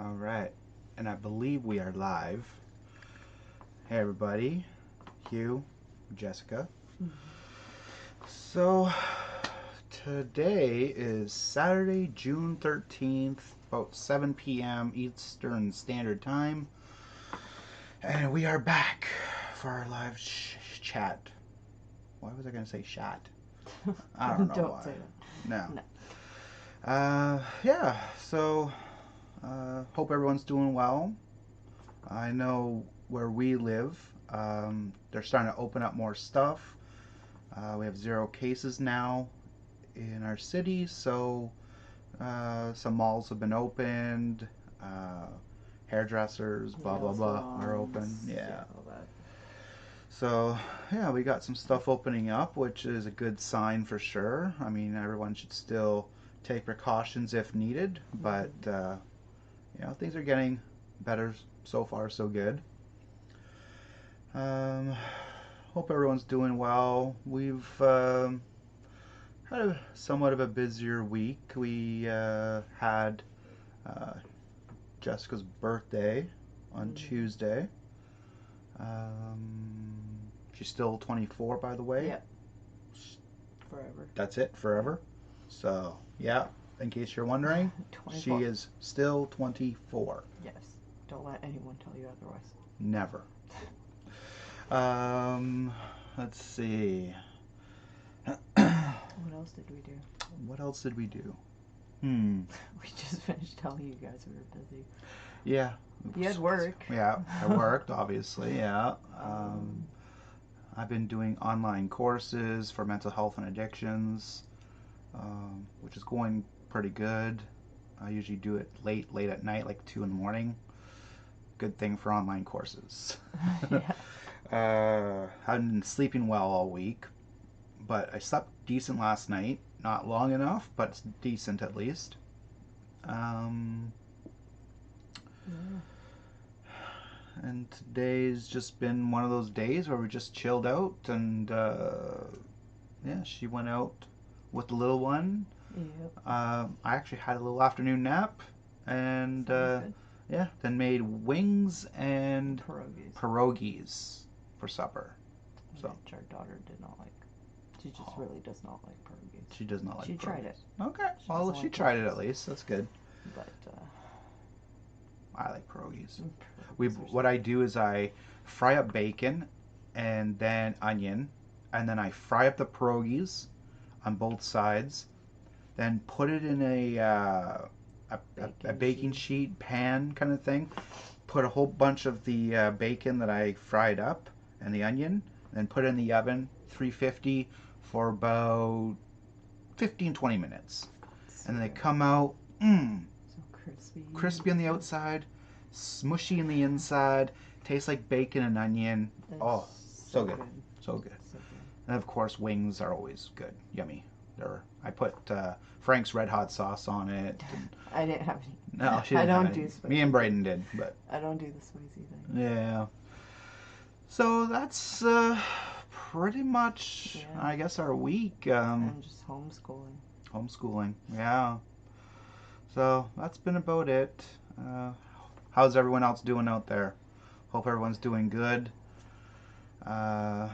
All right, and I believe we are live. Hey everybody, Hugh, Jessica. So today is Saturday, June 13th, about 7 p.m. Eastern Standard Time, and we are back for our live chat. Why was I going to say chat? I don't know Don't why. say that. No. Yeah, so hope everyone's doing well. I know where we live, they're starting to open up more stuff. We have 0 cases now in our city, so some malls have been opened, hairdressers, blah blah blah, are open. Yeah. All that. So yeah, we got some stuff opening up, which is a good sign for sure. I mean, everyone should still take precautions if needed, but things are getting better so far, so good. Hope everyone's doing well. We've had somewhat of a busier week. We had Jessica's birthday on Tuesday. She's still 24, by the way. Yep. Forever. That's it, forever. So, yeah, in case you're wondering, 24. she is still 24. Yes. Don't let anyone tell you otherwise. Never. Let's see. What else did we do? What else did we do? We just finished telling you guys we were busy. Yeah. You had work. Yeah, I worked, obviously, yeah. I've been doing online courses for mental health and addictions, which is going pretty good. I usually do it late at night, like 2 in the morning. Good thing for online courses. Yeah. Haven't been sleeping well all week, but I slept decent last night. Not long enough, but it's decent at least. And today's just been one of those days where we just chilled out, and she went out with the little one. Yep. I actually had a little afternoon nap, and then made wings and pierogies for supper. So which our daughter did not like. She just really does not like pierogies. She does not like. She tried it. Okay, well she tried it at least. That's good. But I like pierogies. What I do is I fry up bacon and then onion, and then I fry up the pierogies on both sides, then put it in a baking sheet pan kind of thing. Put a whole bunch of the bacon that I fried up and the onion, and then put it in the oven, 350 for about 15-20 minutes. And then they come out, so crispy on the outside, smushy in the inside, tastes like bacon and onion. So good. So good. And of course, wings are always good. Yummy. I put Frank's Red Hot sauce on it. I didn't have any. No, she didn't. I have don't any. do spicy. Me and Brayden did, but I don't do the spicy thing. Yeah. So that's pretty much, I guess, our week. And just homeschooling. Homeschooling, yeah. So that's been about it. How's everyone else doing out there? Hope everyone's doing good. Yeah.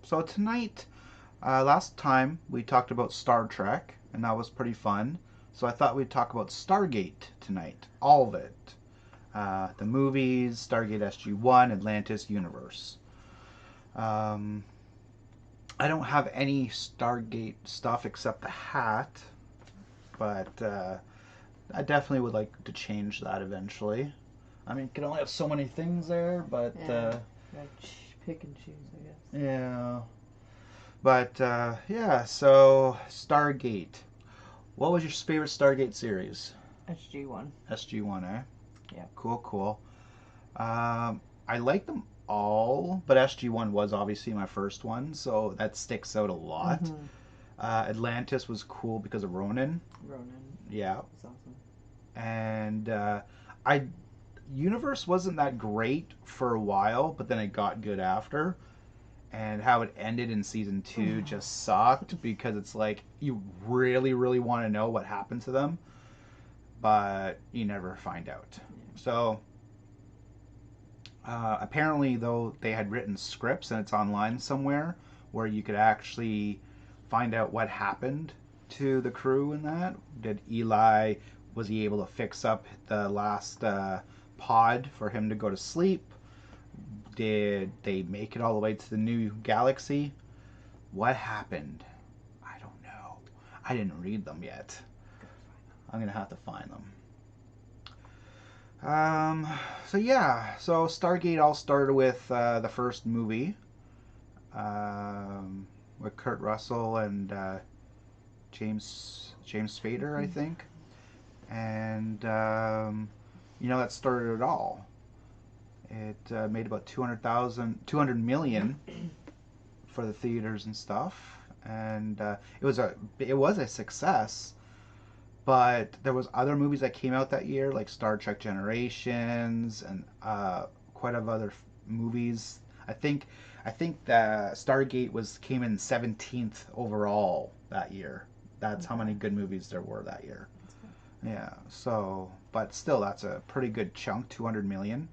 So tonight, last time we talked about Star Trek, and that was pretty fun. So I thought we'd talk about Stargate tonight. All of it. The movies, Stargate SG-1, Atlantis Universe. I don't have any Stargate stuff except the hat, but I definitely would like to change that eventually. I mean, you can only have so many things there, but pick and choose, I guess. Yeah. But so Stargate. What was your favorite Stargate series? SG-1. SG-1, eh? Yeah. Cool. I like them all, but SG-1 was obviously my first one, so that sticks out a lot. Mm-hmm. Atlantis was cool because of Ronan. Yeah. That's awesome. And Universe wasn't that great for a while, but then it got good after. And how it ended in season 2 just sucked because it's like you really, really want to know what happened to them. but you never find out. Yeah. So apparently, though, they had written scripts, and it's online somewhere where you could actually find out what happened to the crew in that. Did Eli, was he able to fix up the last pod for him to go to sleep? Did they make it all the way to the new galaxy? What happened? I don't know. I didn't read them yet. I'm gonna have to find them. So yeah, so Stargate all started with the first movie with Kurt Russell and James Spader, I think, and that started it all. It made about 200 million for the theaters and stuff, and it was a success. But there was other movies that came out that year, like Star Trek Generations and quite a other movies. I think the Stargate came in 17th overall that year. That's how many good movies there were that year. Yeah. So, but still, that's a pretty good chunk. 200 million.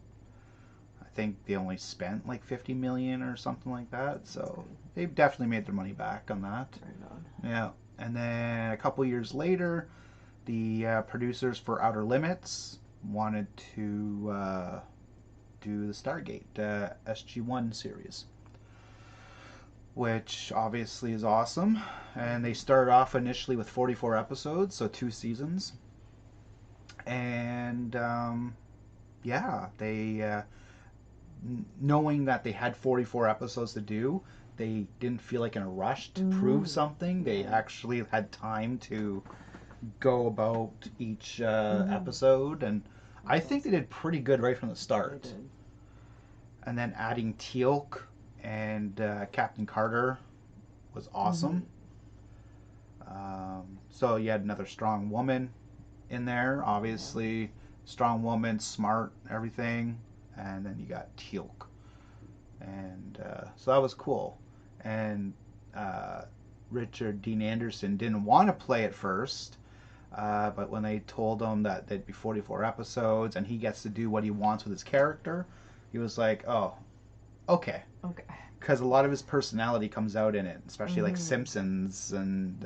I think they only spent like 50 million or something like that. So they've definitely made their money back on that. Right on. Yeah. And then a couple years later, the producers for Outer Limits wanted to do the Stargate SG-1 series, which obviously is awesome. And they started off initially with 44 episodes, so 2 seasons. And they knowing that they had 44 episodes to do, they didn't feel like in a rush to prove something. They actually had time to go about each episode, and I think they did pretty good right from the start. They did. And then adding Teal'c and Captain Carter was awesome. So you had another strong woman in there, obviously. Strong woman, smart, everything. And then you got Teal'c. And so that was cool. And Richard Dean Anderson didn't want to play it first. But when they told him that there'd be 44 episodes and he gets to do what he wants with his character, he was like, oh, okay. Okay. Because a lot of his personality comes out in it, especially like Simpsons and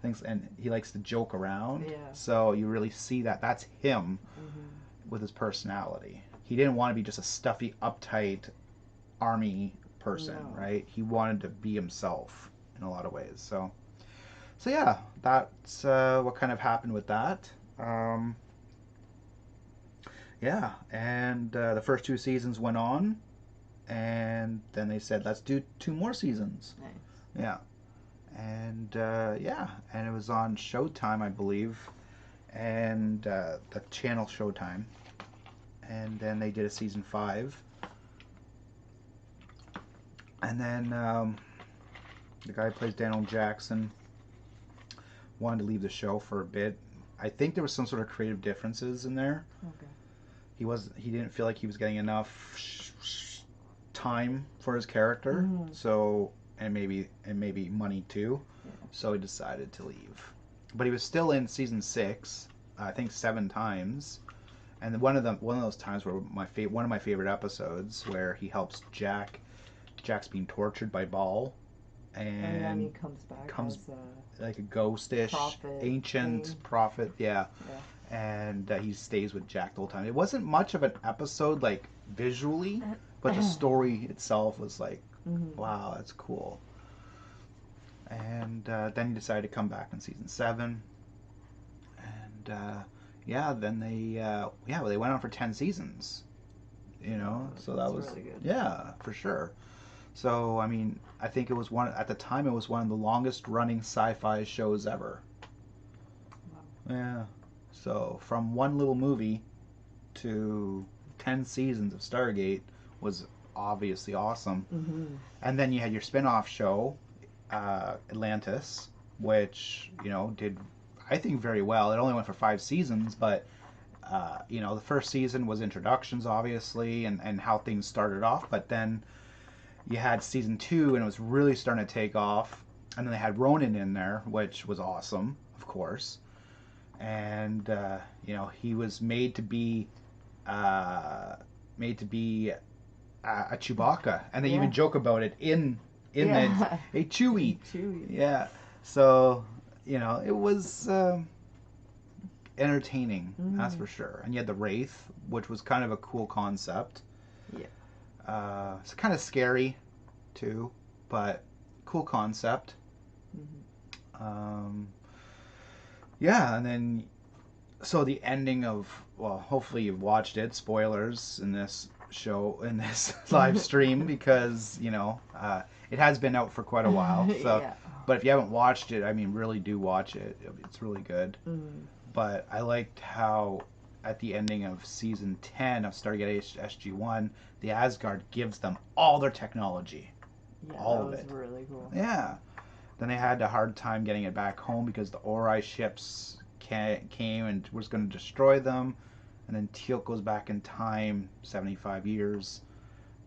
things. And he likes to joke around. Yeah. So you really see that. That's him with his personality. He didn't want to be just a stuffy, uptight army person, right? He wanted to be himself in a lot of ways. So yeah, that's what kind of happened with that. Yeah, and the first 2 seasons went on, and then they said, let's do 2 more seasons. Nice. Yeah, and and it was on Showtime, I believe, and the channel Showtime, and then they did a season 5, and then the guy who plays Daniel Jackson wanted to leave the show for a bit. I think there was some sort of creative differences in there. Okay. He didn't feel like he was getting enough time for his character. So and maybe money too. Yeah. So he decided to leave. But he was still in season 6, I think 7 times. And one of those times were one of my favorite episodes where he helps Jack. Jack's being tortured by Ball. And he comes back as like a ghostish ancient prophet, yeah. And he stays with Jack the whole time. It wasn't much of an episode like visually, but the story itself was like, wow, that's cool. And then he decided to come back in season 7, and then they went on for 10 seasons, so that was really good. Yeah, for sure. So, I mean, I think it was at the time, it was one of the longest running sci-fi shows ever. Wow. Yeah. So, from one little movie to 10 seasons of Stargate was obviously awesome. And then you had your spin-off show, Atlantis, which, did, I think, very well. It only went for 5 seasons, but, the first season was introductions, obviously, and how things started off, but then you had season 2, and it was really starting to take off. And then they had Ronan in there, which was awesome, of course. and you know, he was uh, made to be a Chewbacca, and they even joke about it in Yeah. a Chewie. Chewie. Yeah, so you know, it was entertaining, that's for sure. And you had the Wraith, which was kind of a cool concept. Yeah. It's kind of scary too, but cool concept. Yeah, and then so the ending of, well, hopefully you've watched it. Spoilers in this show, in this live stream, because you know it has been out for quite a while. So, Yeah. but if you haven't watched it, I mean, really do watch it. It's really good. But I liked how at the ending of season 10 of Stargate SG-1, the Asgard gives them all their technology. Yeah, all that of was it. really cool. Yeah. Then they had a hard time getting it back home because the Ori ships came and was going to destroy them. And then Teal'c goes back in time 75 years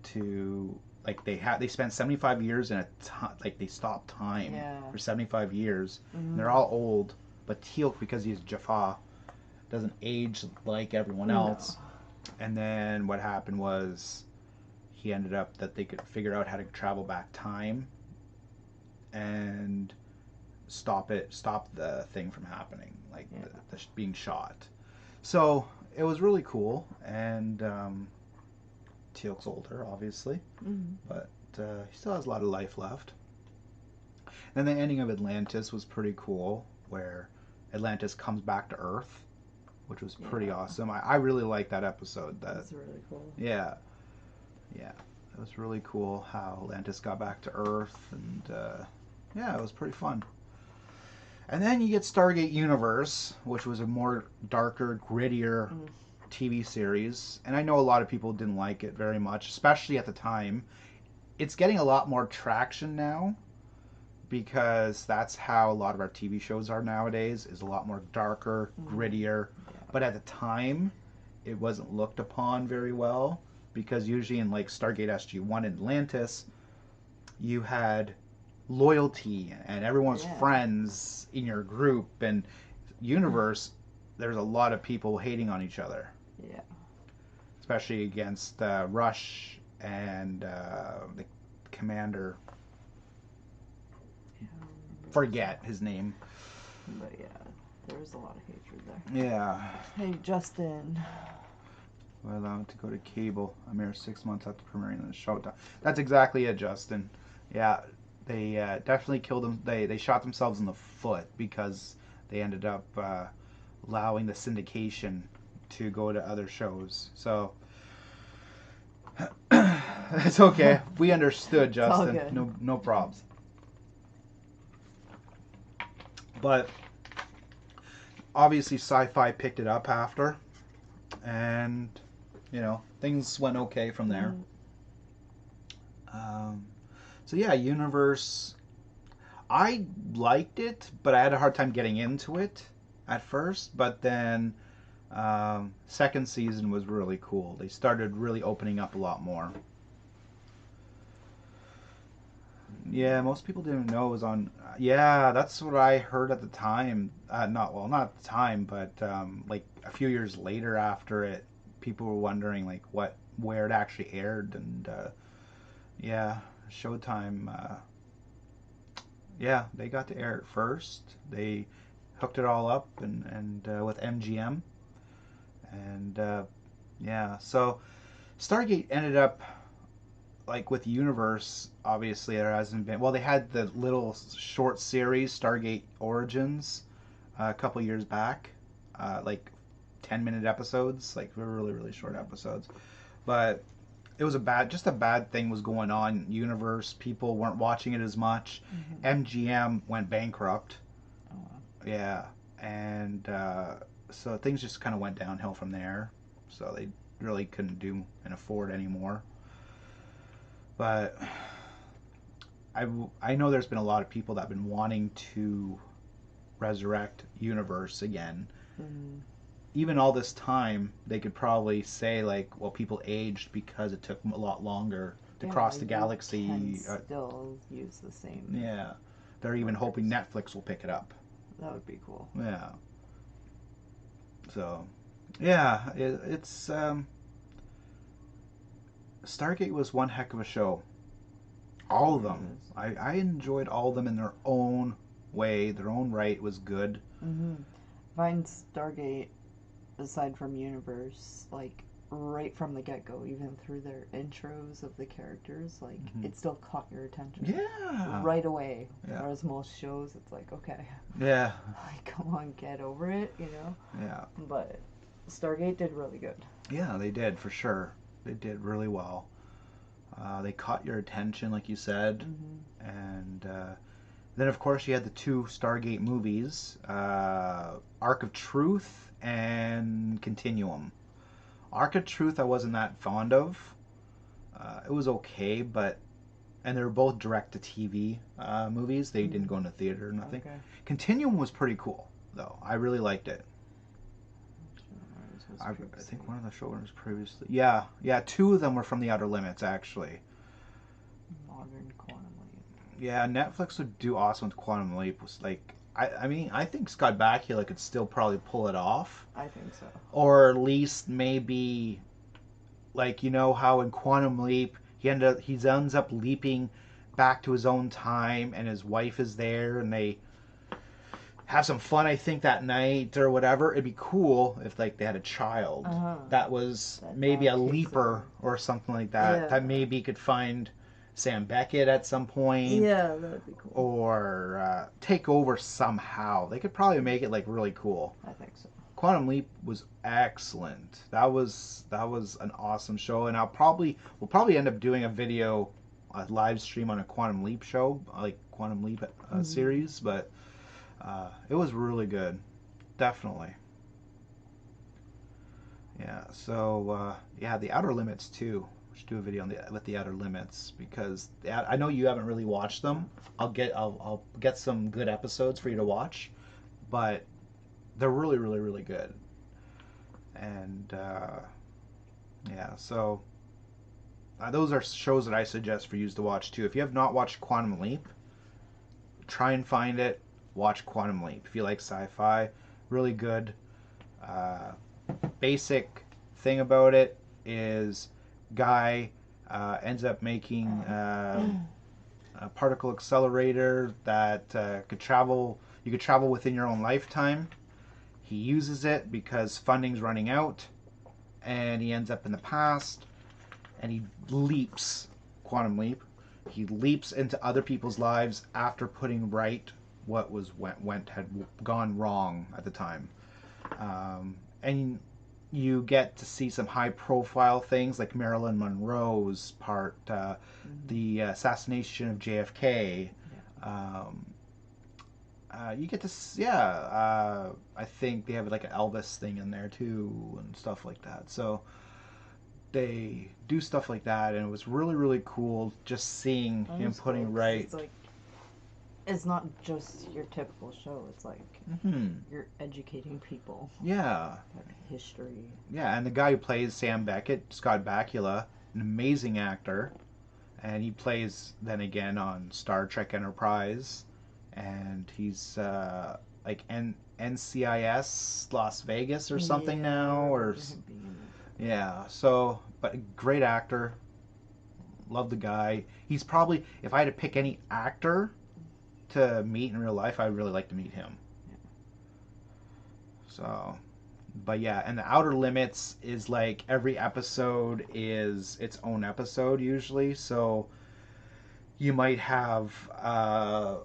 to, like, they spent 75 years in like they stopped time for 75 years. And they're all old, but Teal'c, because he's Jaffa, doesn't age like everyone else. And then what happened was he ended up that they could figure out how to travel back time and stop the thing from happening, like the being shot. So it was really cool, and Teal'c's older, obviously, but he still has a lot of life left. Then the ending of Atlantis was pretty cool, where Atlantis comes back to Earth, which was pretty awesome. I really liked that episode. That's really cool. Yeah. It was really cool how Atlantis got back to Earth, and yeah, it was pretty fun. And then you get Stargate Universe, which was a more darker, grittier TV series. And I know a lot of people didn't like it very much, especially at the time. It's getting a lot more traction now, because that's how a lot of our TV shows are nowadays, is a lot more darker, grittier. But at the time, it wasn't looked upon very well, because usually in like Stargate SG-1 and Atlantis, you had loyalty and everyone's friends in your group, and Universe, there's a lot of people hating on each other. Yeah. Especially against Rush and the commander. Forget his name. But yeah, there was a lot of hatred there. Yeah. Hey, Justin. Well, allowed to go to cable a mere 6 months after premiering the show. That's exactly it, Justin. Yeah, they definitely killed them. They shot themselves in the foot because they ended up allowing the syndication to go to other shows. So it's okay. We understood, Justin. It's all good. No probs. But obviously, Sci-Fi picked it up after, and you know, things went okay from there. So yeah, Universe, I liked it, but I had a hard time getting into it at first. But then second season was really cool. They started really opening up a lot more. Yeah, most people didn't know it was on. Yeah, that's what I heard at the time. Not at the time, but like a few years later after it, people were wondering like where it actually aired, and yeah, Showtime. Yeah, they got to air it first. They hooked it all up and with MGM, and yeah, so Stargate ended up. Like with Universe, obviously there hasn't been. Well, they had the little short series Stargate Origins a couple years back, like 10-minute episodes, like really short episodes. But it was just a bad thing was going on in Universe. People weren't watching it as much. MGM went bankrupt. Oh, wow. Yeah, and so things just kind of went downhill from there. So they really couldn't do and afford anymore. But I know there's been a lot of people that have been wanting to resurrect Universe again. Even all this time, they could probably say like, well, people aged because it took a lot longer to cross the galaxy. Can still use the same. Yeah, they're even hoping Netflix will pick it up. That would be cool. Yeah. So, yeah, it's Stargate was one heck of a show. All of them. I enjoyed all of them in their own way, their own right was good. Find Stargate, aside from Universe, like right from the get go, even through their intros of the characters, like it still caught your attention. Yeah. Right away. Yeah. Whereas most shows, it's like, okay. Yeah. Like, come on, get over it, you know? Yeah. But Stargate did really good. Yeah, they did, for sure. They did really well. They caught your attention, like you said. And then, of course, you had the two Stargate movies, Arc of Truth and Continuum. Arc of Truth I wasn't that fond of. It was okay, but... And they were both direct-to-TV movies. They didn't go into theater or nothing. Okay. Continuum was pretty cool, though. I really liked it. I think one of the showrunners previously... Yeah, two of them were from The Outer Limits, actually. Modern Quantum Leap. Yeah, Netflix would do awesome with Quantum Leap. Was like, I mean, I think Scott Bakula could still probably pull it off. I think so. Or at least maybe, like, you know how in Quantum Leap he ends up leaping back to his own time, and his wife is there, and they have some fun, I think, that night or whatever. It'd be cool if, like, they had a child that was maybe a leaper or something like that. Yeah. That maybe could find Sam Beckett at some point. Yeah, that'd be cool. Or take over somehow. They could probably make it, like, really cool. I think so. Quantum Leap was excellent. That was an awesome show, and we'll probably end up doing a live stream on a Quantum Leap show, like Quantum Leap series, but it was really good, definitely. Yeah. So The Outer Limits too. We should do a video with the Outer Limits, because I know you haven't really watched them. I'll get some good episodes for you to watch, but they're really, really, really good. And so those are shows that I suggest for you to watch too. If you have not watched Quantum Leap, try and find it. Watch Quantum Leap. If you like sci-fi, really good. Basic thing about it is guy ends up making a particle accelerator that could travel. You could travel within your own lifetime. He uses it because funding's running out, and he ends up in the past, and he leaps, Quantum Leap. He leaps into other people's lives after putting right what had gone wrong at the time, and you get to see some high-profile things like Marilyn Monroe's part, the assassination of JFK. You get to, I think they have like an Elvis thing in there too and stuff like that. So they do stuff like that, and it was really, really cool just seeing him putting right. It's like, it's not just your typical show. It's like you're educating people. Yeah. History. Yeah, and the guy who plays Sam Beckett, Scott Bakula, an amazing actor, and he plays then again on Star Trek Enterprise. And he's like NCIS Las Vegas or something now, or so. But a great actor, love the guy. He's probably, if I had to pick any actor to meet in real life, I'd really like to meet him. So, but yeah, and the Outer Limits is like every episode is its own episode usually, so. You might have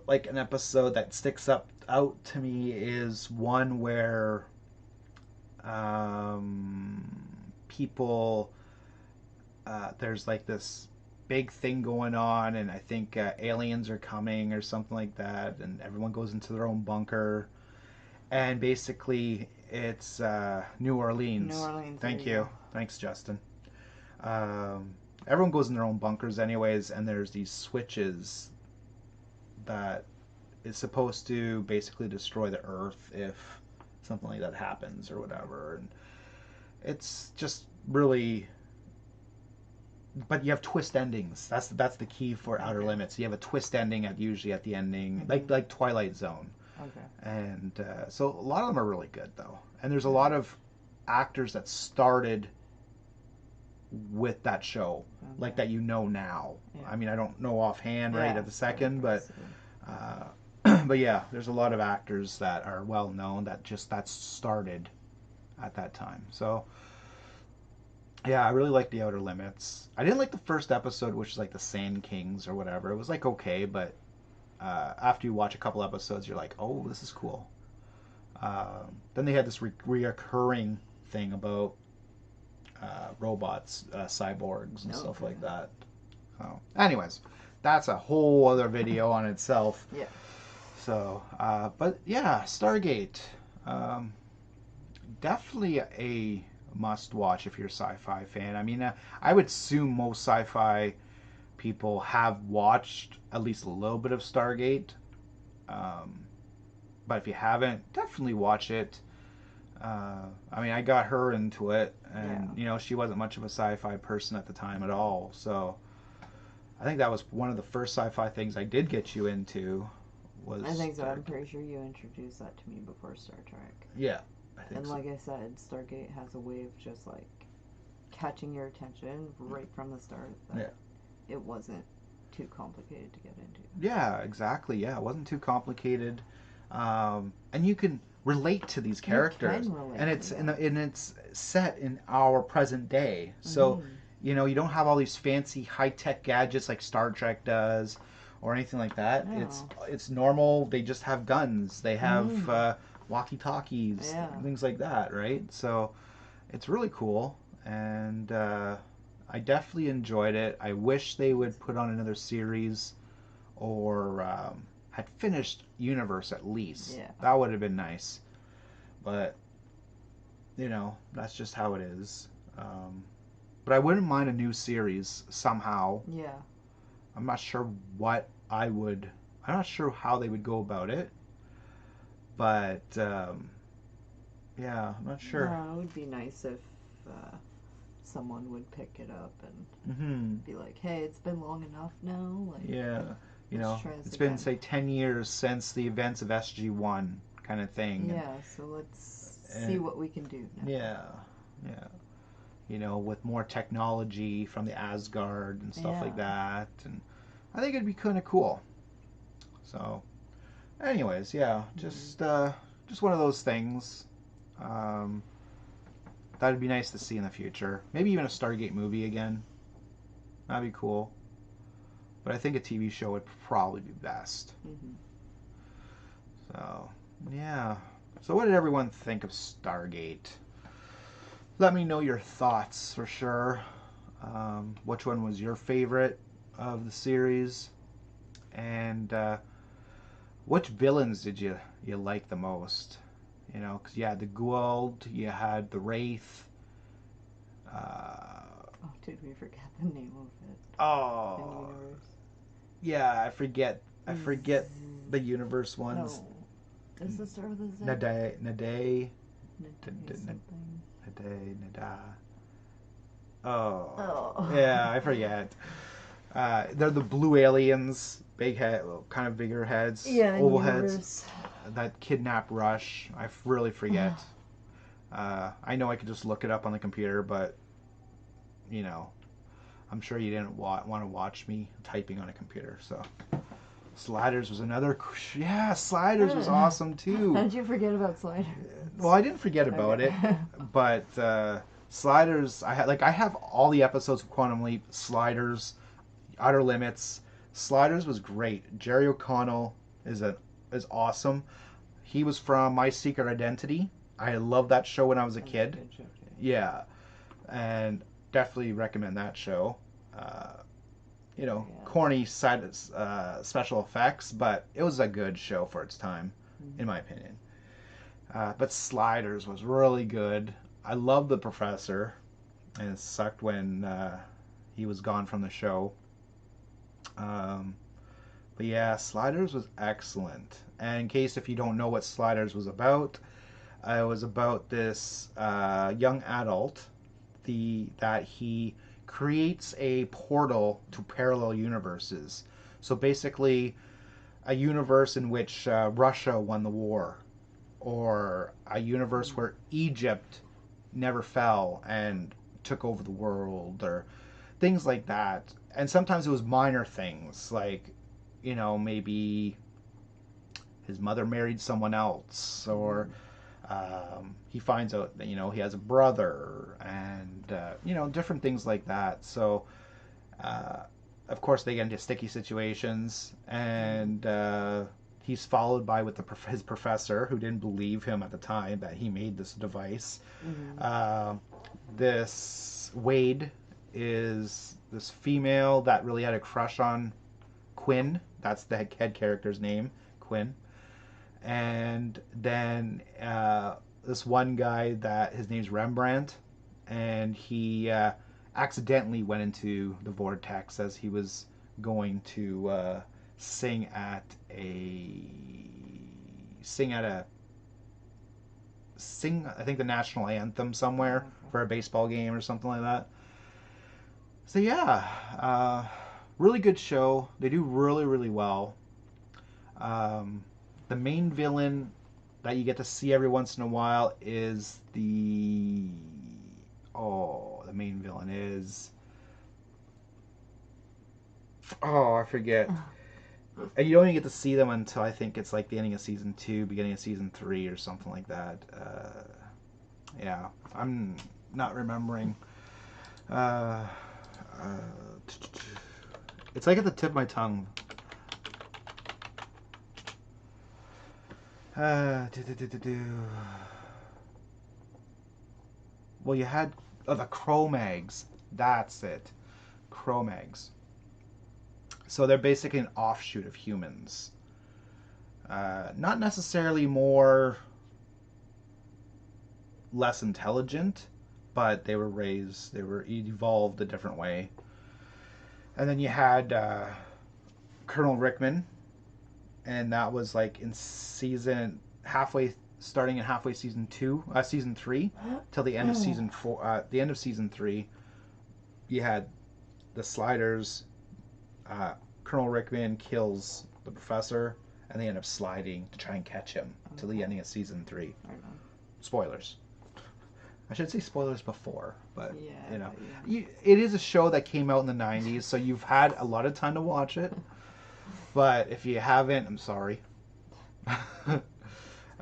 like an episode that sticks out to me is one where people there's like this big thing going on, and I think aliens are coming or something like that, and everyone goes into their own bunker, and basically it's New Orleans. New Orleans. Thank you. Thanks, Justin. Everyone goes in their own bunkers anyways, and there's these switches that is supposed to basically destroy the Earth if something like that happens or whatever. And it's just really... But you have twist endings. That's the key for Outer Limits. You have a twist ending usually at the ending, like Twilight Zone. Okay. And so a lot of them are really good, though. And there's a lot of actors that started with that show, like that now. Yeah. I mean, I don't know offhand right at the second, but so. but yeah, there's a lot of actors that are well known that started at that time. So yeah, I really like The Outer Limits. I didn't like the first episode, which is like the Sand Kings or whatever. It was like okay, but after you watch a couple episodes, you're like, oh, this is cool. Then they had this reoccurring thing about robots, cyborgs, and stuff like that. So, anyways, that's a whole other video on itself. Yeah. So, but yeah, Stargate, definitely a must-watch if you're a sci-fi fan. I mean, I would assume most sci-fi people have watched at least a little bit of Stargate. But if you haven't, definitely watch it. I mean, I got her into it, and she wasn't much of a sci-fi person at the time at all. So I think that was one of the first sci-fi things I did get you into. I think so. I'm pretty sure you introduced that to me before Star Trek. Yeah, I think so. Like I said, Stargate has a way of just like catching your attention right from the start. It wasn't too complicated to get into. Yeah, exactly. Yeah, it wasn't too complicated, and you can relate to these characters, and it's set in our present day. So you don't have all these fancy high-tech gadgets like Star Trek does, or anything like that. No. It's normal. They just have guns. They have walkie-talkies, things like that, right? So it's really cool, and I definitely enjoyed it. I wish they would put on another series, or had finished Universe at least. Yeah. That would have been nice. But, that's just how it is. But I wouldn't mind a new series somehow. Yeah. I'm not sure I'm not sure how they would go about it. But, yeah, I'm not sure. No, it would be nice if someone would pick it up and be like, hey, it's been long enough now. Like, yeah. It's again. been, say, 10 years since the events of SG-1 kind of thing. Yeah, so let's see what we can do now. Yeah. With more technology from the Asgard and stuff like that. And I think it'd be kind of cool. So, anyways, yeah, just one of those things. That'd be nice to see in the future. Maybe even a Stargate movie again. That'd be cool. But I think a TV show would probably be best. So, yeah. So what did everyone think of Stargate? Let me know your thoughts for sure. Which one was your favorite of the series? And which villains did you like the most? Because you had the Goa'uld, you had the Wraith. Did we forget the name of it? Oh. Yeah, I forget the Universe ones. No. Is the start with a Z? Nade. Oh. Yeah, I forget. They're the blue aliens, big head, kind of bigger heads, oval heads. That kidnap Rush. I really forget. I know I could just look it up on the computer, but I'm sure you didn't want to watch me typing on a computer. So Sliders was another. Yeah, Sliders was awesome too. How did you forget about Sliders? Well, I didn't forget about it, but Sliders. I have all the episodes of Quantum Leap. Sliders, Outer Limits. Sliders was great. Jerry O'Connell is awesome. He was from My Secret Identity. I loved that show when I was a kid. Yeah, and definitely recommend that show. Corny side special effects, but it was a good show for its time, in my opinion. But Sliders was really good. I loved the professor, and it sucked when he was gone from the show. But yeah, Sliders was excellent. And in case if you don't know what Sliders was about, it was about this young adult that he creates a portal to parallel universes. So basically, a universe in which Russia won the war. or a universe where Egypt never fell and took over the world, or things like that. And sometimes it was minor things, like, maybe his mother married someone else, or he finds out that, he has a brother, and, different things like that. So, of course, they get into sticky situations, and he's followed by his professor, who didn't believe him at the time that he made this device. This Wade is this female that really had a crush on Quinn. That's the head character's name, Quinn. And then this one guy that his name's Rembrandt, and he accidentally went into the vortex as he was going to sing at I think the national anthem somewhere for a baseball game or something like that. So yeah, really good show. They do really, really well. The main villain that you get to see every once in a while is the main villain is, I forget. And you don't even get to see them until I think it's like the ending of season 2, beginning of season 3, or something like that. Yeah, I'm not remembering. It's like at the tip of my tongue. Well, you had the Cro-Mags. That's it, Cro-Mags. So they're basically an offshoot of humans. Not necessarily less intelligent, but they were evolved a different way. And then you had Colonel Rickman, and that was like in starting in halfway season 3 till the end of season 4. The end of season 3, you had the Sliders. Colonel Rickman kills the professor, and they end up sliding to try and catch him till the ending of season 3. Spoilers. I should say spoilers before, but it is a show that came out in the 90s, so you've had a lot of time to watch it. But if you haven't, I'm sorry.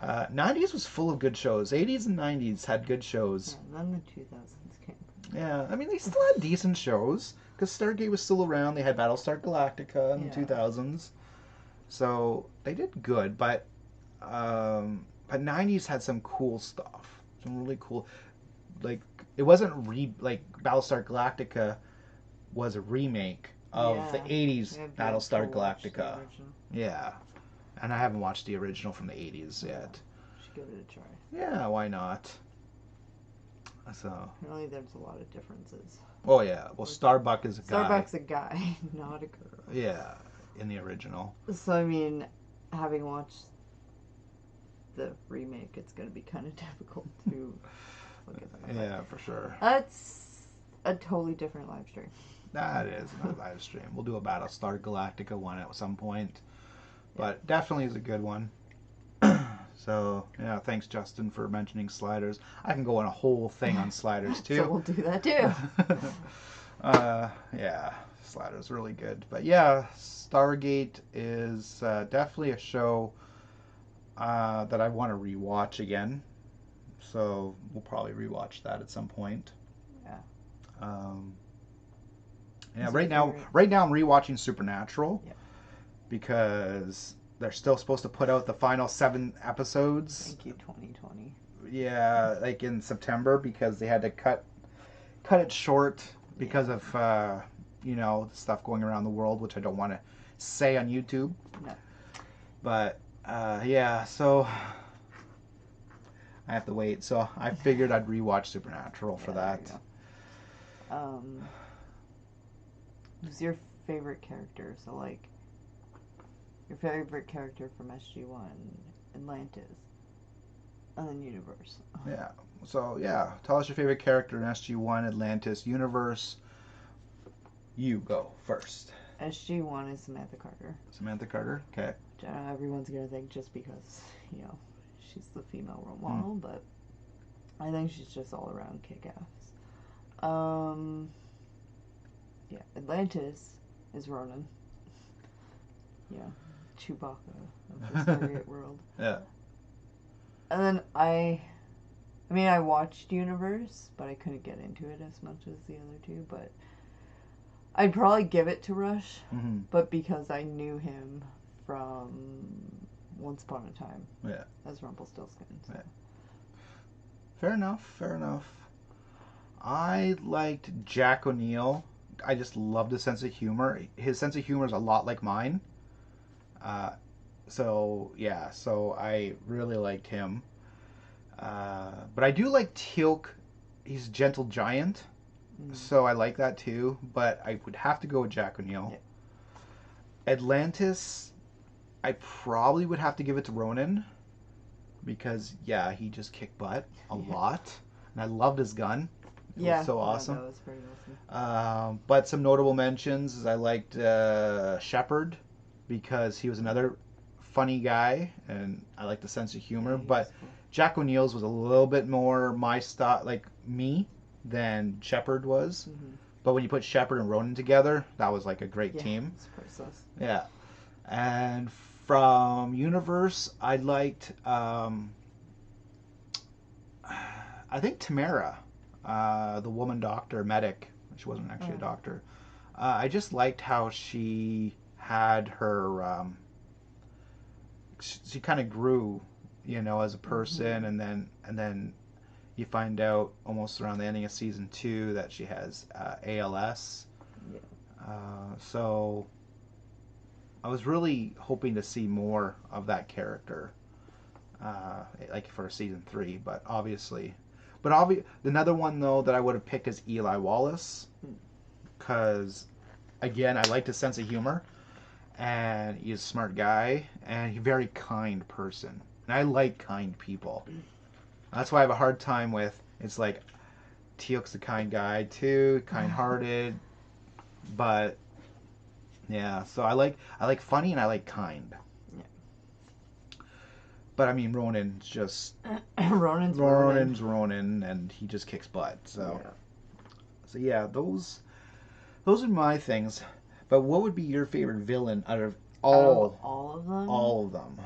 90s was full of good shows. 80s and 90s had good shows. Yeah, then the 2000s came. Yeah, I mean, they still had decent shows, because Stargate was still around. They had Battlestar Galactica in the 2000s. So they did good, but 90s had some cool stuff. Some really cool... Like, it wasn't... like, Battlestar Galactica was a remake of the 80s Battlestar Galactica. Yeah. And I haven't watched the original from the 80s yet. Should give it a try. Yeah, why not? So. Really, there's a lot of differences. Oh yeah. Well, Starbuck is a guy. Starbuck's a guy, not a girl. Yeah, in the original. So I mean, having watched the remake, it's going to be kind of difficult to look at them. Yeah, for sure. That's a totally different live stream. That is a live stream. We'll do a Battlestar Galactica one at some point. But definitely is a good one. So, yeah, thanks, Justin, for mentioning Sliders. I can go on a whole thing on Sliders, too. So we'll do that, too. Yeah, Sliders really good. But, yeah, Stargate is definitely a show that I want to rewatch again. So we'll probably rewatch that at some point. Yeah. Yeah, right now I'm rewatching Supernatural. Yeah. Because they're still supposed to put out the final 7 episodes. Thank you, 2020. Yeah, like in September, because they had to cut it short because of stuff going around the world, which I don't want to say on YouTube. No. But yeah, so I have to wait. So I figured I'd rewatch Supernatural for that. Who's your favorite character? So like, your favorite character from SG-1, Atlantis, and then Universe. Yeah. So, yeah. Tell us your favorite character in SG-1, Atlantis, Universe. You go first. SG-1 is Samantha Carter. Samantha Carter? Okay. Which I know everyone's going to think just because, she's the female role model, but I think she's just all around kick-ass. Yeah, Atlantis is Ronan. Yeah, Chewbacca of the Stargate world. Yeah. And then I watched Universe, but I couldn't get into it as much as the other two, but I'd probably give it to Rush, but because I knew him from Once Upon a Time as Rumpelstiltskin. So. Yeah. Fair enough. I liked Jack O'Neill. I just loved his sense of humor. His sense of humor is a lot like mine. So I really liked him. But I do like Teal'c. He's a gentle giant. So I like that too. But I would have to go with Jack O'Neill. Yeah. Atlantis, I probably would have to give it to Ronan. Because, he just kicked butt a lot. And I loved his gun. It was so awesome. That was pretty awesome. But some notable mentions is I liked Shepard. Because he was another funny guy. And I liked the sense of humor. But cool. Jack O'Neill's was a little bit more my style, like me, than Shepard was. But when you put Shepard and Ronan together, that was like a great team. It's priceless. Yeah. And from Universe, I liked, I think Tamara, the woman doctor, medic. She wasn't actually a doctor. I just liked how she had her, she kind of grew, as a person, and then you find out almost around the ending of season 2 that she has ALS. Yeah. So I was really hoping to see more of that character, like for season 3. But another one though that I would have picked is Eli Wallace, because again I liked his sense of humor, and he's a smart guy and he's a very kind person, and I like kind people. That's why I have a hard time with, it's like, Teal'c's the kind guy too, kind-hearted, but, yeah, so I like funny and I like kind. Yeah. But, I mean, Ronan's just... Ronan's Ronan, and he just kicks butt, so... Yeah. So, yeah, those are my things. But what would be your favorite villain out of all of them? All of them.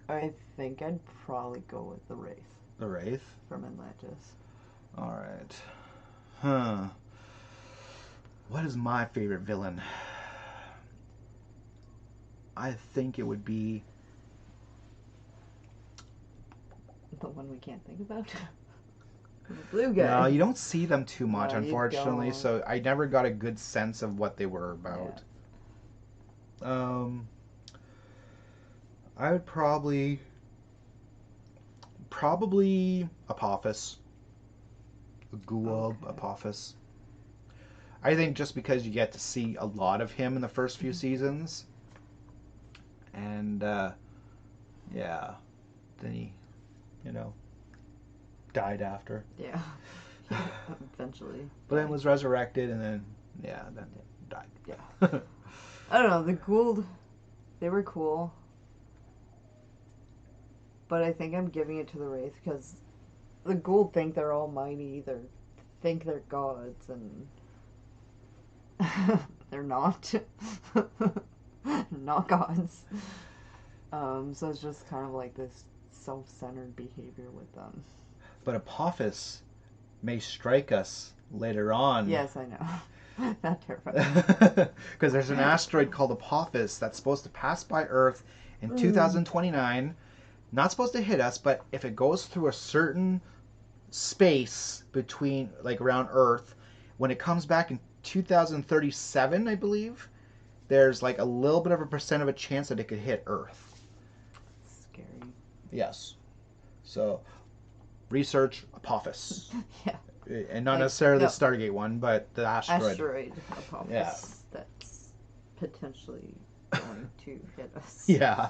I think I'd probably go with the Wraith. The Wraith? From Atlantis. Alright. What is my favorite villain? I think it would be... The one we can't think about? The blue guy. No, you don't see them too much, unfortunately, so I never got a good sense of what they were about. Yeah. I would probably Apophis. Ghoul Apophis. I think just because you get to see a lot of him in the first few seasons, and then he, died after. Yeah. Eventually. But then was resurrected, and then died. Yeah. I don't know, the Gould, they were cool. But I think I'm giving it to the Wraith because the Gould think they're almighty, they think they're gods, and they're not. Not gods. So it's just kind of like this self-centered behavior with them. But Apophis may strike us later on. Yes, I know. Not terrifying. Because there's an asteroid called Apophis that's supposed to pass by Earth in 2029. Not supposed to hit us, but if it goes through a certain space between, like around Earth, when it comes back in 2037, I believe, there's like a little bit of a percent of a chance that it could hit Earth. Scary. Yes. So, research Apophis. Yeah. And not necessarily the Stargate one, but the asteroid. Asteroid Apophis. Yeah. That's potentially going to hit us. Yeah.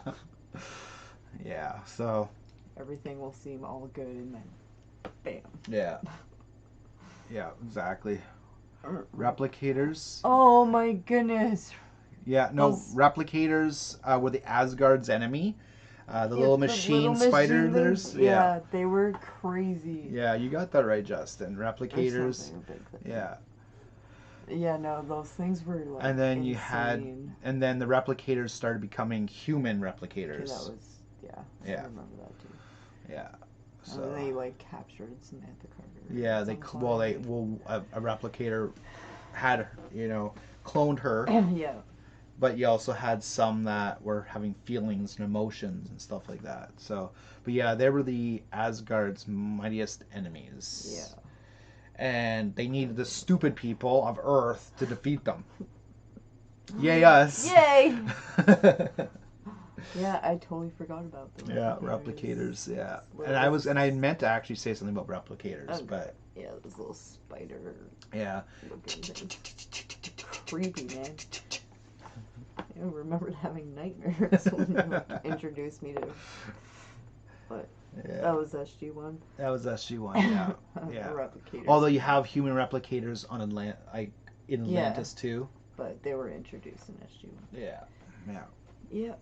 Yeah, so... Everything will seem all good and then bam. Yeah. Yeah, exactly. Replicators. Oh my goodness. Yeah, no, replicators were the Asgard's enemy. The little machine spiders. Yeah, they were crazy. Yeah, you got that right, Justin. Replicators. Yeah. Yeah, no, those things were like and then insane. And then the replicators started becoming human replicators. Okay, that was, I remember that too. Yeah. So and they like captured Samantha Carter. Yeah, a replicator had, cloned her. Yeah. But you also had some that were having feelings and emotions and stuff like that. So, but yeah, they were the Asgard's mightiest enemies. Yeah. And they needed the stupid people of Earth to defeat them. Yay us! Yay! Yeah, I totally forgot about them. Yeah, replicators. Yeah, and I meant to actually say something about replicators, but yeah, this little spider. Yeah. Creepy, man. I remembered having nightmares when you introduced me to. But yeah. that was SG-1. That was SG-1. Yeah. Yeah. Replicators. Although you have human replicators on in Atlantis too. But they were introduced in SG-1. Yeah. Yeah. Yeah.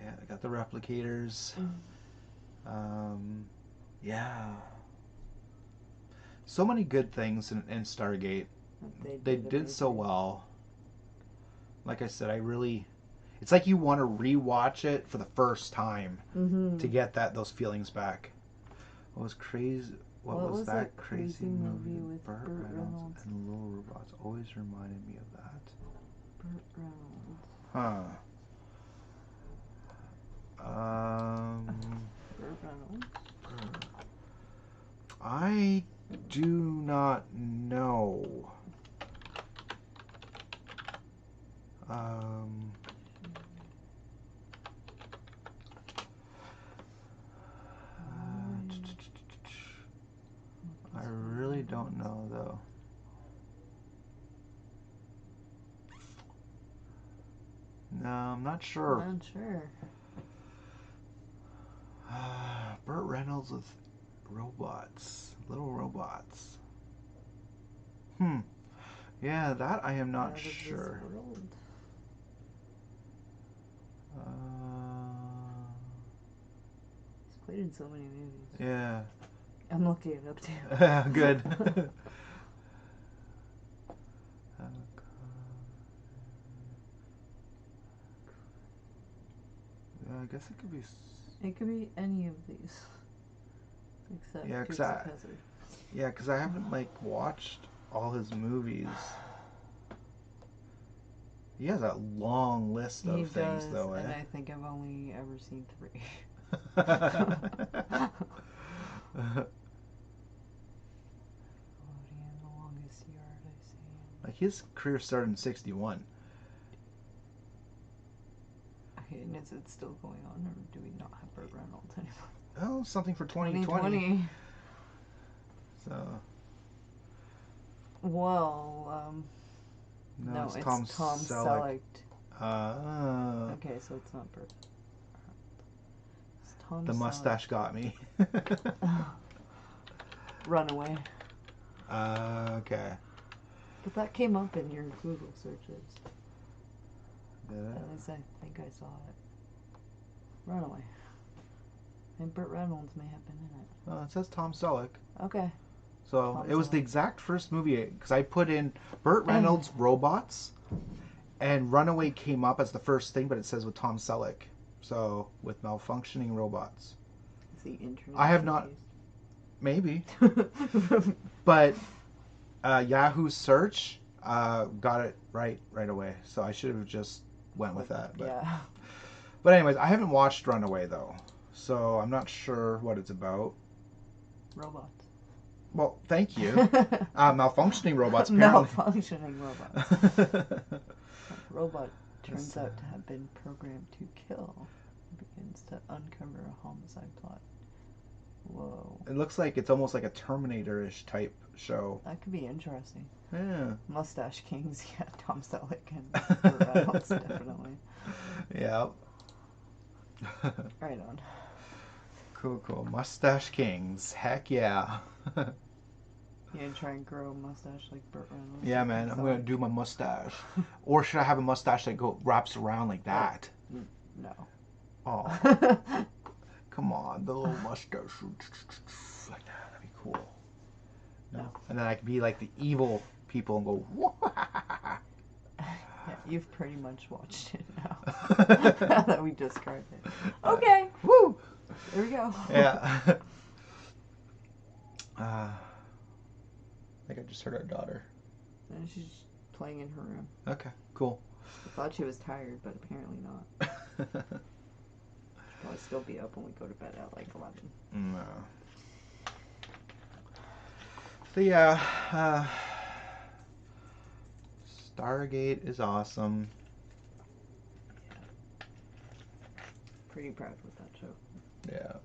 Yeah, I got the replicators. Yeah. So many good things in Stargate. They did so well. Like I said, it's like you want to rewatch it for the first time to get those feelings back. What was crazy? What was that crazy movie with Burt Reynolds and Little Robots? Always reminded me of that. Burt Reynolds. Huh. Burt Reynolds. I do not know. I really don't know though. No, I'm not sure. I'm not sure. Burt Reynolds with robots, little robots. Yeah, that I am not sure. He's played in so many movies. Yeah. I'm looking it up too. Good. I guess it could be. It could be any of these, except because I haven't watched all his movies. He has a long list of things, though. And I think I've only ever seen 3. The Longest Yard I've seen. His career started in '61. Okay, and is it still going on, or do we not have Burt Reynolds anymore? Oh, something for 2020. So. Well, no, it's Tom Selleck. Okay, so it's not Burt. It's Tom The mustache got me. Runaway. Okay. But that came up in your Google searches. Did it? At least I think I saw it. Runaway. And Burt Reynolds may have been in it. Oh, it says Tom Selleck. Okay. So it was the exact first movie, because I put in Burt Reynolds robots, and Runaway came up as the first thing, but it says with Tom Selleck. So with malfunctioning robots. Is the internet? I have not. Maybe. But Yahoo search got it right away. So I should have just went with that. But, yeah. But anyways, I haven't watched Runaway though, so I'm not sure what it's about. Robots. Well, thank you. Malfunctioning robots, apparently. Malfunctioning robots. Robot turns out to have been programmed to kill. Begins to uncover a homicide plot. Whoa. It looks like it's almost like a Terminator-ish type show. That could be interesting. Yeah. Mustache Kings, yeah, Tom Selleck and Burt Reynolds, definitely. Yeah. Right on. Cool. Mustache Kings. Heck yeah. Yeah, and try and grow a mustache like Burt Reynolds. Yeah, man, I'm gonna do my mustache. Or should I have a mustache that wraps around like that? No. Oh, come on, the little mustache like that. That'd be cool. No, and then I could be like the evil people and go. Yeah, you've pretty much watched it now. Now that we described it. Okay. Woo! There we go. Yeah. I think I just heard our daughter. And she's playing in her room. Okay, cool. I thought she was tired, but apparently not. She'll probably still be up when we go to bed at like 11. No. So yeah, Stargate is awesome. Pretty proud with that show. Yeah.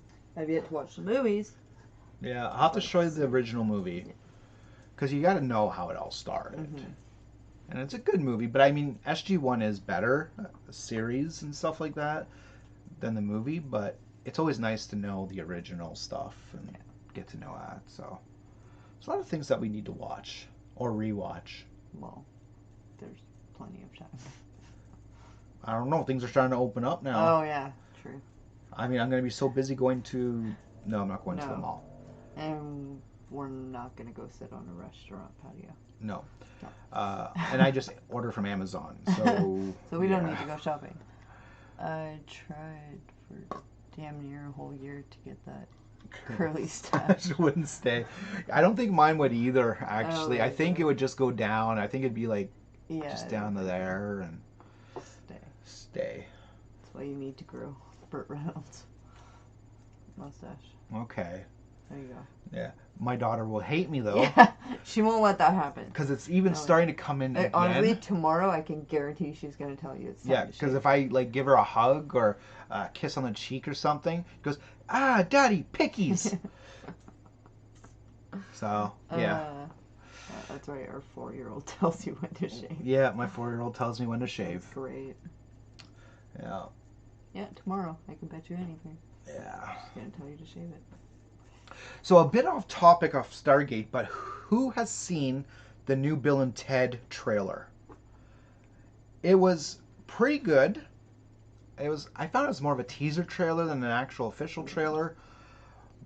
I've yet to watch the movies. Yeah, I'll have to show you the original movie. Because you got to know how it all started. Mm-hmm. And it's a good movie, but I mean, SG-1 is better, a series and stuff like that, than the movie, but it's always nice to know the original stuff and get to know that, so. There's a lot of things that we need to watch or rewatch. Well, there's plenty of time. I don't know, things are starting to open up now. Oh, yeah, true. I mean, I'm going to be so busy going to... No, I'm not going to the mall. And we're not going to go sit on a restaurant patio. No. And I just order from Amazon, so... So we don't need to go shopping. I tried for damn near a whole year to get that curly stash. It wouldn't stay. I don't think mine would either, actually. Oh, I think it would just go down. I think it'd be like Yeah, just down to there and stay. That's why you need to grow Burt Reynolds mustache. Okay. There you go. Yeah. My daughter will hate me, though. Yeah, she won't let that happen. Because it's even starting to come in again. Honestly, tomorrow I can guarantee she's going to tell you it's time to because shave. if I like give her a hug or a kiss on the cheek or something, she goes, "Ah, Daddy, pickies." So, yeah. That's right, our 4-year-old tells you when to shave. Yeah, my 4-year-old tells me when to shave. That's great. Yeah. Yeah, tomorrow. I can bet you anything. Yeah. She's going to tell you to shave it. So a bit off topic of Stargate, but who has seen the new Bill and Ted trailer? It was pretty good. I found it was more of a teaser trailer than an actual official trailer,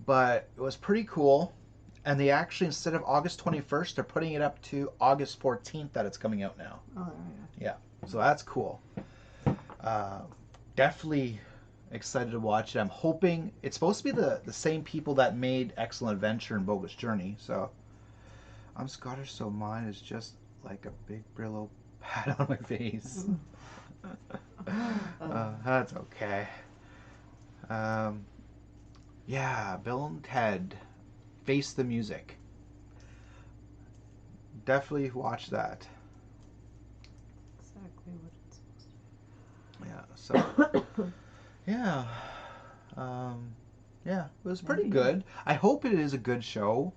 but it was pretty cool. And they actually, instead of August 21st, they're putting it up to August 14th that it's coming out now. Oh, there we go. Yeah, so that's cool. Definitely excited to watch it. I'm hoping it's supposed to be the same people that made Excellent Adventure and Bogus Journey. So I'm Scottish, so mine is just like a big Brillo pat on my face. That's okay. Yeah, Bill and Ted Face the Music. Definitely watch that. Exactly what it's supposed to be. Yeah, so yeah. Yeah, it was pretty good. I hope it is a good show.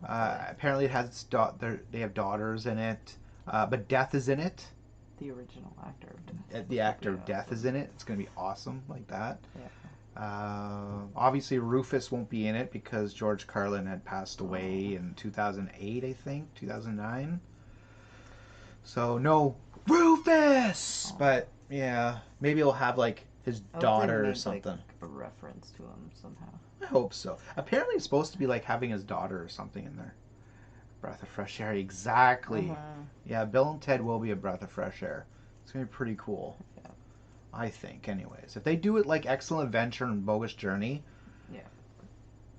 Apparently it has they have daughters in it, but Death is in it. The original actor of Death. The actor of Death is in it. It's going to be awesome like that. Yeah. Obviously Rufus won't be in it because George Carlin had passed away in 2008, I think, 2009. So no Rufus! But yeah, maybe he'll have like his daughter or something. Like a reference to him somehow. I hope so. Apparently it's supposed to be like having his daughter or something in there. Breath of fresh air, exactly. Yeah, Bill and Ted will be a breath of fresh air. It's going to be pretty cool. Yeah. I think, anyways. If they do it like Excellent Adventure and Bogus Journey,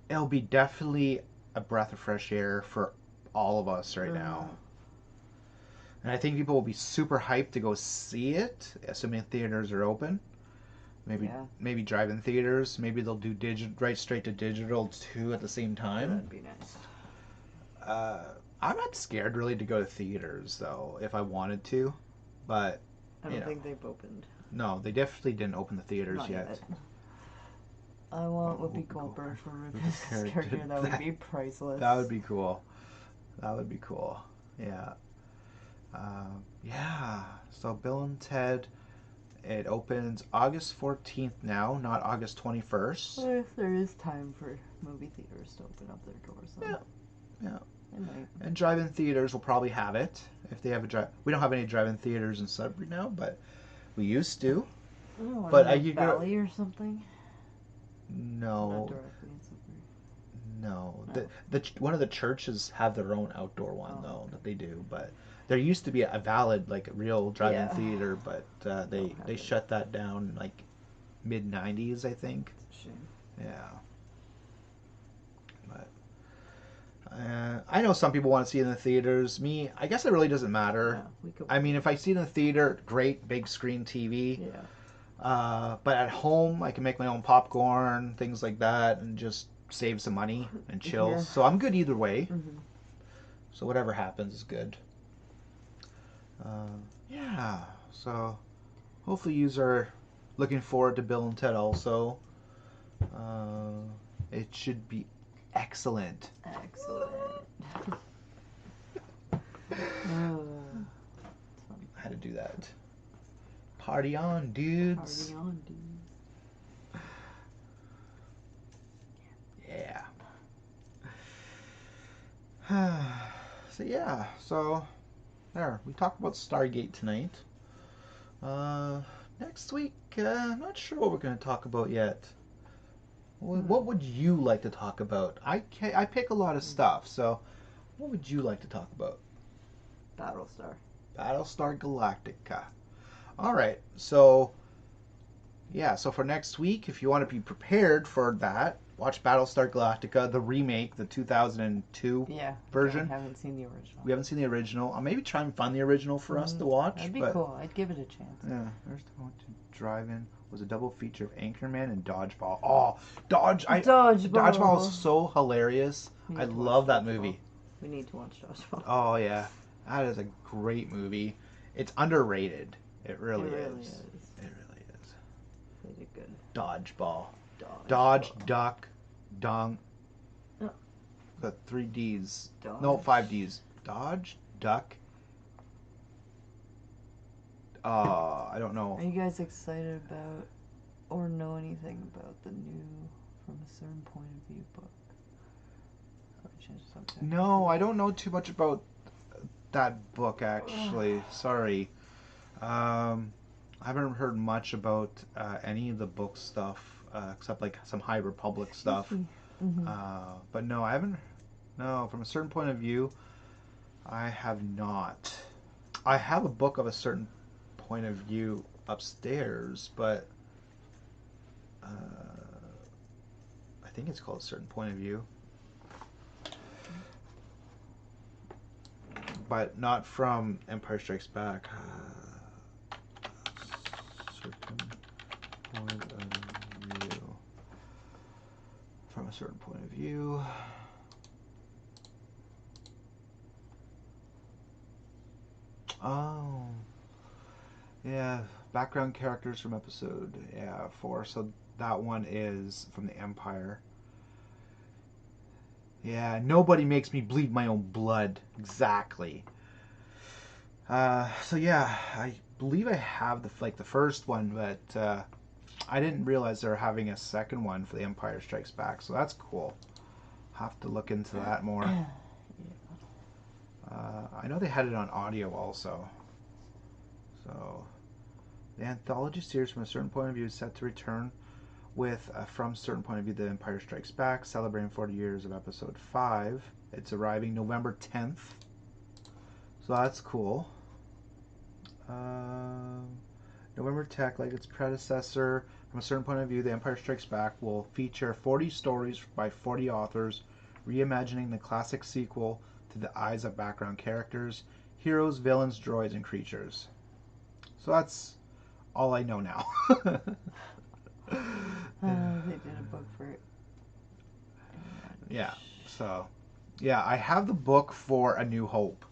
it'll be definitely a breath of fresh air for all of us right now. And I think people will be super hyped to go see it, assuming theaters are open. Maybe drive-in theaters. Maybe they'll do right straight to digital too at the same time. That'd be nice. I'm not scared really to go to theaters though, if I wanted to, but I don't think they've opened. No, they definitely didn't open the theaters yet. I want Whoopi Goldberg for Rufus' character. That would be priceless. That would be cool. That would be cool. Yeah. Yeah. So Bill and Ted, it opens August 14th now, not August 21st. Well, if there is time for movie theaters to open up their doors. Yeah. And drive-in theaters will probably have it if they have a drive. We don't have any drive-in theaters in Sudbury now, but we used to. Oh, But in the valley or something? No. Not directly in Sudbury. No. No. The one of the churches have their own outdoor one though that they do, but there used to be a valid like real drive-in theater, but they shut that down like mid '90s, I think. It's a shame. Yeah. But I know some people want to see it in the theaters. Me, I guess it really doesn't matter. Yeah, I mean, if I see it in the theater, great, big screen TV. Yeah. But at home, I can make my own popcorn, things like that, and just save some money and chill. Yeah. So I'm good either way. Mm-hmm. So whatever happens is good. Yeah. So hopefully you are looking forward to Bill and Ted also. It should be excellent. Excellent. I had to do that. Party on, dudes. Party on, dudes. Yeah. So there. We talked about Stargate tonight. Next week, I'm not sure what we're going to talk about yet. What would you like to talk about? I pick a lot of stuff, so what would you like to talk about? Battlestar. Battlestar Galactica. All right, so for next week, if you want to be prepared for that, watch Battlestar Galactica, the remake, the 2002 version. I haven't seen the original. We haven't seen the original. I'll maybe try and find the original for us to watch. That'd be cool. I'd give it a chance. Yeah, there's the one to drive in. Was a double feature of Anchorman and Dodgeball. Oh, Dodgeball is so hilarious. I love that movie. We need to watch Dodgeball. Oh yeah, that is a great movie. It's underrated. It really is. It really is. They did good. Dodgeball. Dodge, duck, dong. Oh. Got 3 Ds. Dodge. No, 5 Ds. Dodge, duck. I don't know. Are you guys excited about or know anything about the new From a Certain Point of View book? No, I don't know too much about that book actually. Sorry. I haven't heard much about any of the book stuff except like some High Republic stuff. Mm-hmm. But no, I haven't. No, From a Certain Point of View, I have not. I have a book of a certain point of view upstairs, but I think it's called A Certain Point of View. But not from Empire Strikes Back. Certain point of view. From a certain point of view. Oh. Yeah, background characters from episode 4. So that one is from the Empire. Yeah, nobody makes me bleed my own blood. Exactly. So yeah, I believe I have the first one, but I didn't realize they were having a second one for The Empire Strikes Back. So that's cool. Have to look into that more. I know they had it on audio also. So the anthology series From a Certain Point of View is set to return with From a Certain Point of View, The Empire Strikes Back, celebrating 40 years of episode 5. It's arriving November 10th. So that's cool. November Tech, like its predecessor, From a Certain Point of View, The Empire Strikes Back will feature 40 stories by 40 authors, reimagining the classic sequel through the eyes of background characters, heroes, villains, droids, and creatures. So that's all I know now. They did a book for it. Yeah. So, yeah, I have the book for A New Hope,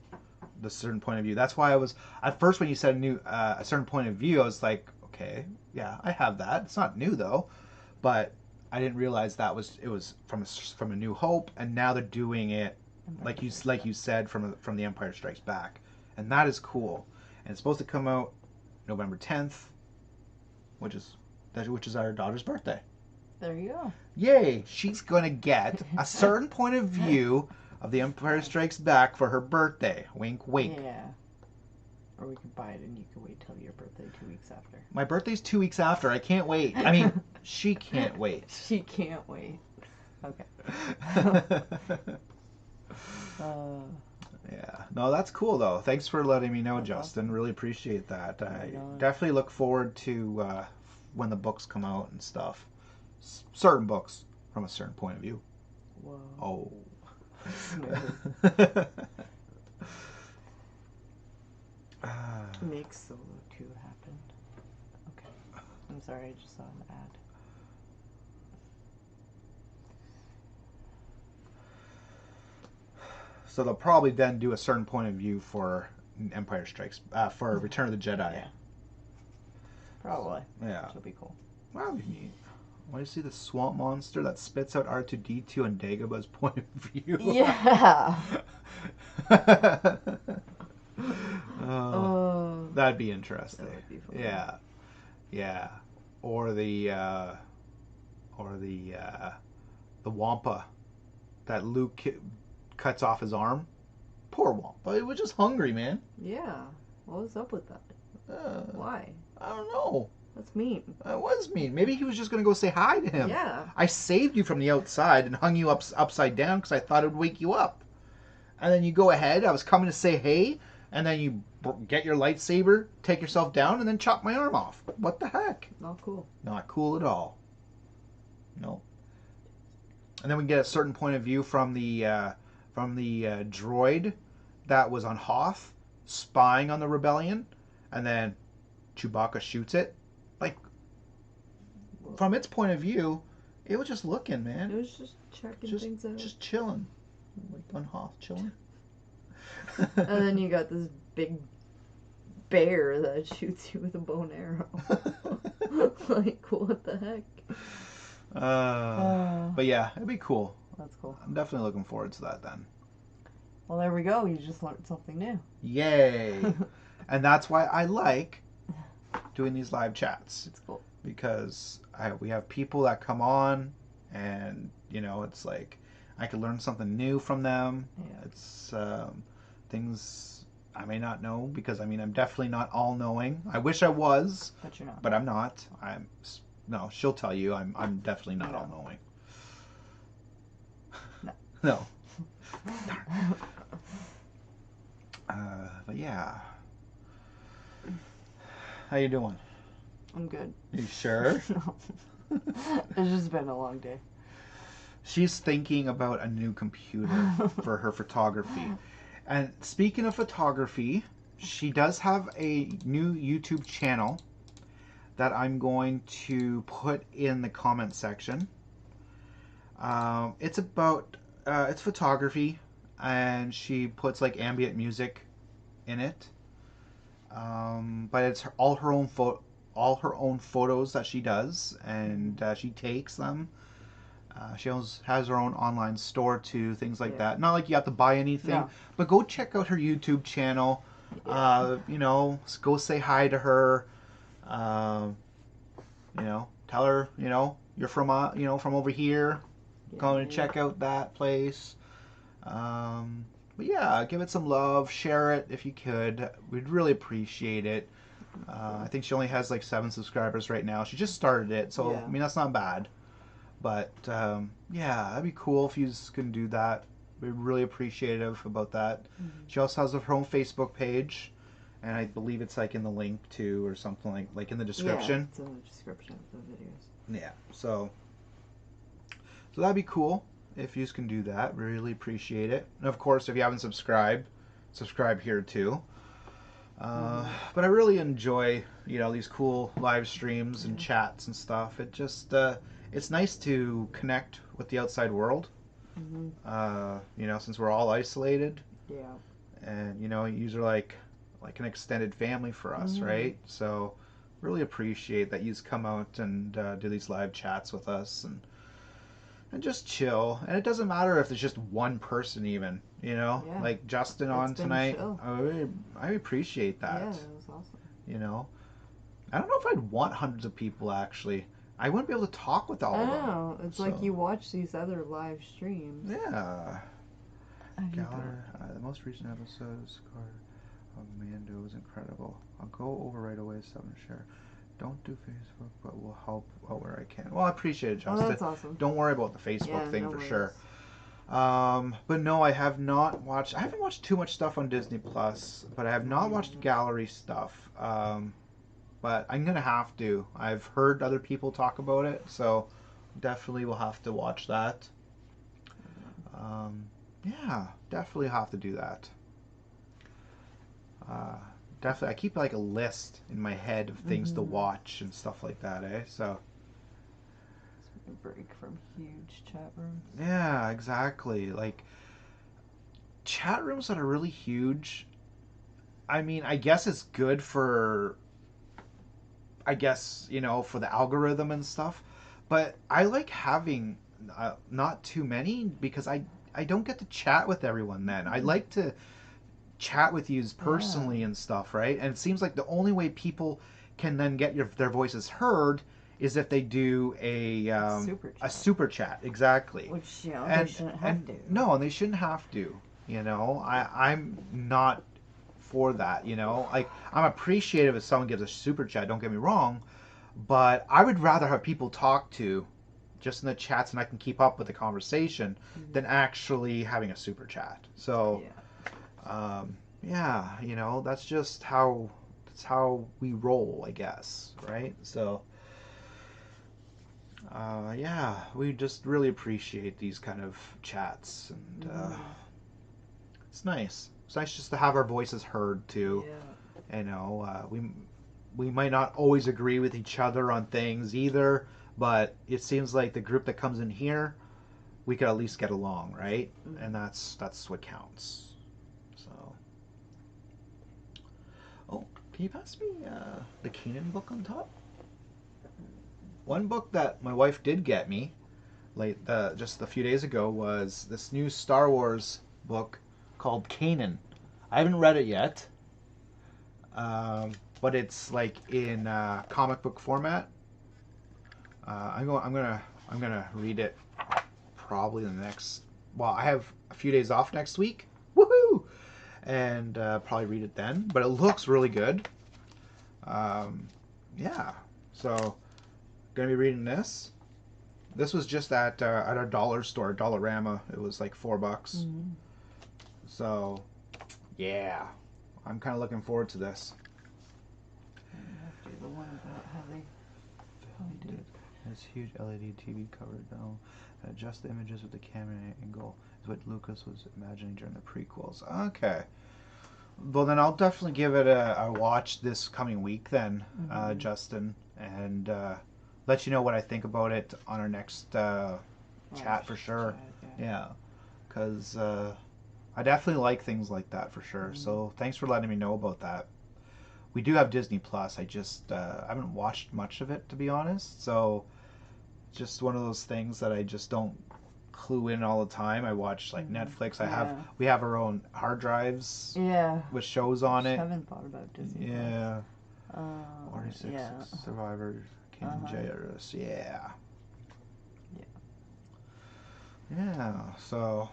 The Certain Point of View. That's why I was at first when you said a certain point of view, I was like, okay, yeah, I have that. It's not new though, but I didn't realize it was from A New Hope, and now they're doing it like you said from The Empire Strikes Back, and that is cool. And it's supposed to come out November 10th, which is our daughter's birthday. There you go. Yay! She's gonna get a certain point of view of The Empire Strikes Back for her birthday. Wink, wink. Yeah. Or we could buy it and you can wait till your birthday 2 weeks after. My birthday's 2 weeks after. I can't wait. I mean, she can't wait. She can't wait. Okay. Yeah. No, that's cool, though. Thanks for letting me know, That's Justin. awesome. Really appreciate that. I Right on. definitely look forward to when the books come out and stuff. Certain books from a certain point of view. Whoa. Oh. Smooth. Make Solo 2 happen. Okay. I'm sorry, I just saw an ad. So they'll probably then do a certain point of view for Empire Strikes, for Return of the Jedi. Yeah. Probably. Yeah. Which will be cool. Wow, neat. Want to see the swamp monster that spits out R2-D2 and Dagobah's point of view? Yeah. That'd be interesting. That would be fun. Yeah, yeah. Or the Wampa that Luke cuts off his arm. Poor Wampa. He was just hungry, man. Yeah. What was up with that? Why? I don't know. That's mean. That was mean. Maybe he was just going to go say hi to him. Yeah. I saved you from the outside and hung you upside down because I thought it would wake you up. And then you go ahead. I was coming to say hey, and then you get your lightsaber, take yourself down, and then chop my arm off. What the heck? Not cool. Not cool at all. No. And then we get a certain point of view from the droid that was on Hoth, spying on the rebellion, and then Chewbacca shoots it. Like, from its point of view, it was just looking, man. It was just checking things out. Just chilling. Like on Hoth, chilling. And then you got this big bear that shoots you with a bow and arrow. Like, what the heck? But yeah, it'd be cool. That's cool. I'm definitely looking forward to that then. Well, there we go. You just learned something new. Yay! And that's why I like doing these live chats. It's cool. Because we have people that come on and, you know, it's like I could learn something new from them. Yeah. It's things I may not know because, I mean, I'm definitely not all-knowing. I wish I was. But you're not. But I'm not. No, she'll tell you I'm definitely not all-knowing. No. No. But yeah. How you doing? I'm good. You sure? No. It's just been a long day. She's thinking about a new computer for her photography. And speaking of photography, she does have a new YouTube channel that I'm going to put in the comment section. It's about it's photography, and she puts like ambient music in it. But it's all her own photos that she does, and she takes them. She has her own online store too, things like that. Not like you have to buy anything, but go check out her YouTube channel. Yeah. You know, go say hi to her. You know, tell her, you know, you're from from over here. Go and check out that place. But yeah, give it some love. Share it if you could. We'd really appreciate it. I think she only has like 7 subscribers right now. She just started it, so I mean that's not bad. But yeah, that'd be cool if you can do that. We're really appreciative about that. Mm-hmm. She also has her own Facebook page, and I believe it's like in the link too, or something like in the description. Yeah, it's in the description of the videos. Yeah, so that'd be cool if you can do that. Really appreciate it. And of course, if you haven't subscribed, subscribe here too. But I really enjoy, you know, these cool live streams and chats and stuff. It just it's nice to connect with the outside world. Mm-hmm. You know, since we're all isolated. Yeah. And you know, you are like an extended family for us, right? So really appreciate that you come out and do these live chats with us and just chill. And it doesn't matter if there's just one person even, you know, like Justin on tonight. I appreciate that. Yeah, that was awesome. You know, I don't know if I'd want hundreds of people actually. I wouldn't be able to talk with all of them. I know. It's like you watch these other live streams. Yeah. Gallery, the most recent episode of Mando was incredible. I'll go over right away, 7 share. Don't do Facebook, but will help out where I can. Well, I appreciate it, Justin. Oh, that's awesome. Don't worry about the Facebook thing no for worries. sure. But no, I have not watched. I haven't watched too much stuff on Disney Plus, but I have not watched gallery stuff. But I'm gonna have to. I've heard other people talk about it, so definitely will have to watch that. Yeah, definitely have to do that. Definitely, I keep like a list in my head of things to watch and stuff like that, eh? So. A break from huge chat rooms. Yeah, exactly. Like, chat rooms that are really huge. I mean, I guess it's good for, I guess, for the algorithm and stuff. But I like having not too many because I don't get to chat with everyone then. I like to chat with you personally and stuff, right? And it seems like the only way people can then get their voices heard is if they do a super chat, exactly. Which they shouldn't have to. No, and they shouldn't have to. I'm not for that. Like I'm appreciative if someone gives a super chat. Don't get me wrong, but I would rather have people talk to just in the chats and I can keep up with the conversation than actually having a super chat. So, that's just how we roll, I guess, right? So. We just really appreciate these kind of chats, and it's nice. It's nice just to have our voices heard too. Yeah. We might not always agree with each other on things either, but it seems like the group that comes in here, we could at least get along, right? And that's what counts. So. Oh, can you pass me the Kanan book on top? One book that my wife did get me, just a few days ago, was this new Star Wars book called Kanan. I haven't read it yet, but it's like in comic book format. I'm gonna read it probably the next. Well, I have a few days off next week. Woohoo! And probably read it then. But it looks really good. Yeah. So. Gonna be reading this. This was just at a dollar store, Dollarama. It was like $4. So, yeah, I'm kind of looking forward to this. The one about how they did. This huge LED TV covered now. Adjust the images with the camera angle is what Lucas was imagining during the prequels. Okay. Well, then I'll definitely give it a watch this coming week then, Justin, and let you know what I think about it on our next chat for sure. Yeah, because I definitely like things like that for sure. So thanks for letting me know about that. We do have Disney Plus. I just haven't watched much of it, to be honest. So just one of those things that I just don't clue in all the time. I watch like Netflix. We have our own hard drives. Yeah. With shows on it. I haven't thought about Disney. Yeah. 46 Survivors. JRS, yeah. So,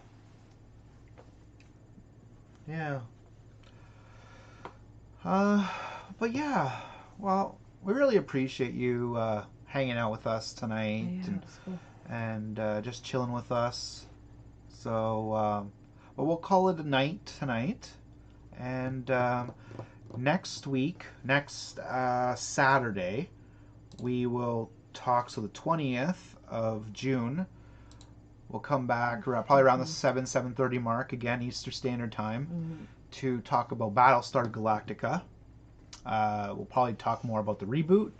yeah. But yeah, well, we really appreciate you hanging out with us tonight and just chilling with us. So, but we'll call it a night tonight. And next Saturday, we will talk. So the 20th of June, we'll come back probably around the 7:30 mark, again Eastern Standard Time, to talk about Battlestar Galactica. We'll probably talk more about the reboot.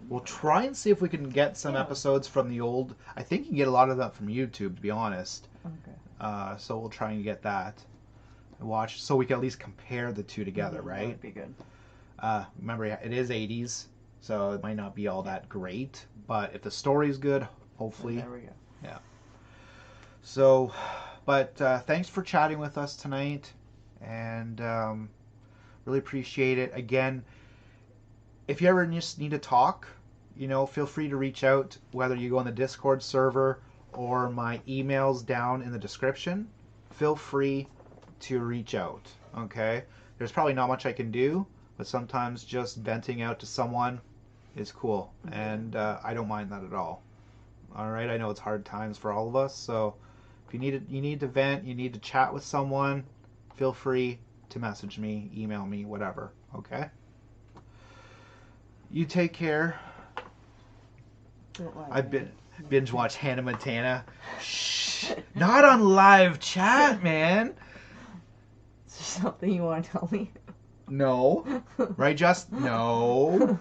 We'll try and see if we can get some episodes from the old. I think you can get a lot of that from YouTube, to be honest. Okay. So we'll try and get that and watch, so we can at least compare the two together, right? That would be good. Remember, it is 80s. So it might not be all that great, but if the story's good, hopefully. There we go. Yeah. So, but thanks for chatting with us tonight, and really appreciate it. Again, if you ever just need to talk, feel free to reach out, whether you go on the Discord server or my email's down in the description. feel free to reach out. Okay? There's probably not much I can do, but sometimes just venting out to someone is cool, and I don't mind that at all. All right? I know it's hard times for all of us, so if you need to vent, you need to chat with someone, feel free to message me, email me, whatever. Okay? You take care. I've been binge watched Hannah Montana. Shh, not on live chat, man. Is there something you want to tell me? No, right? Just no.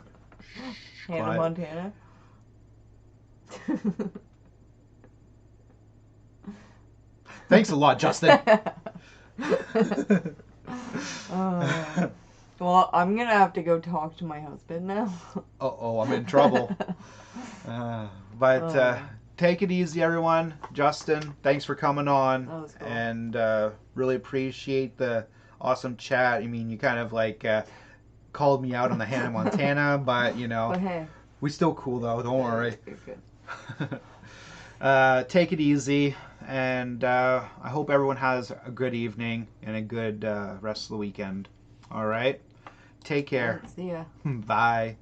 Hannah Montana. Thanks a lot, Justin. Well, I'm gonna have to go talk to my husband now. Uh-oh, I'm in trouble. But take it easy, everyone. Justin, thanks for coming on. That was cool. And really appreciate the awesome chat. I mean, you kind of like called me out on the Hannah Montana, but you know, But hey, we still cool though. Don't worry. You're good. Take it easy, and I hope everyone has a good evening and a good rest of the weekend. All right? Take care. See ya. Bye.